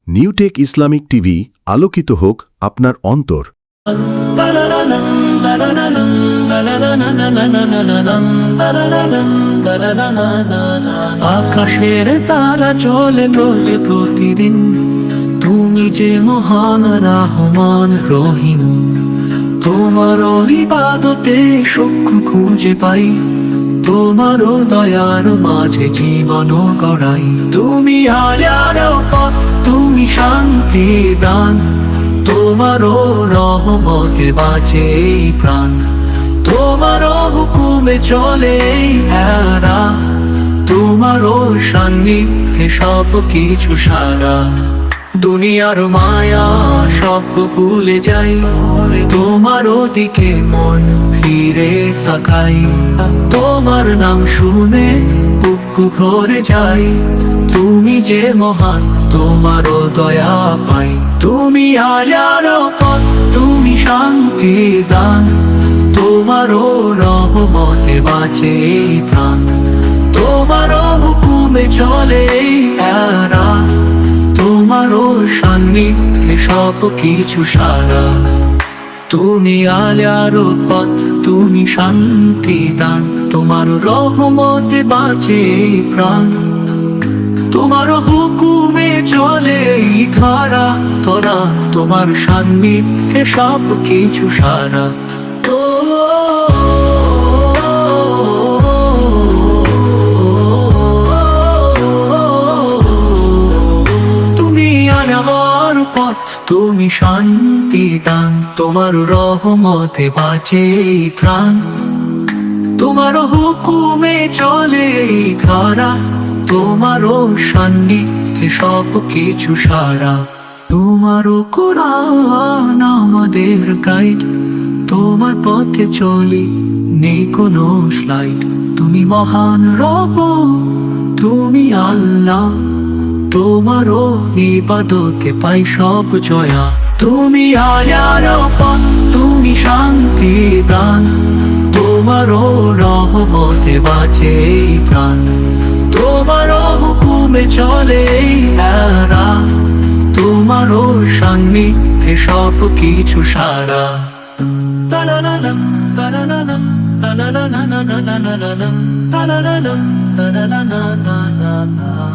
Newtech Islamic TV আলোকিত হোক আপনার অন্তর। আকাশের তারা চলে বলে প্রতিদিন, তুমি যে মহান রহমান রহিম। তোমার ইবাদতে সুখ খুঁজে পাই, তোমার দয়ার মাঝে জীবন গড়াই। তুমি আলোর পথ, তুমি শান্তি দান, তোমার রহমতে বাঁচে এই প্রাণ। তোমার হুকুমে চলে এই এরা, তোমার সান্নিধ্যে সব কিছু সারা। দুনিয়ার মায়া সব ভুলে যাই, তোমার দিকে মন ফিরে তাকাই। তোমার নাম শুনে বুক ভরে যাই, তুমি যে মহান, তোমার দয়া পাই। তুমি আলোর পথ, তুমি শান্তি দান, তোমার রহমতে বাঁচে এই প্রাণ। তোমার হুকুমে চলে এই এরা, তোমার সান্নিধ্যে সব কিছু সারা। তুমি আলোর পথ, তুমি শান্তি দান, তোমার রহমতে বাঁচে এই প্রাণ। তোমার হুকুমে চলে এই ধারা, তোরা তোমার সান্নিধ্যে সব কিছু সারা। তুমি শান্তি দান, তোমার রহমতে বাঁচে এই প্রাণ। তোমার হুকুমে চলে এই ধারা, তোমার সান্নিধ্যে সব কিছু সারা। তোমার কোরআন আমাদের গাইড, তোমার পথে চলি নেই কোনো স্লাইড। তুমি মহান রব, তুমি আল্লাহ, তোমার ইবাদতে পাই সব জয়া। তুমি আলোর পথ, তুমি শান্তি দান, তোমার রহমতে বাঁচে এই প্রাণ। তোমার হুকুমে চলে এই এরা, তোমার সান্নিধ্যে সব কিছু সারা। তালালালাম তালালালাম তালালালালালালালাম তালালালাম তালালালালালালাম।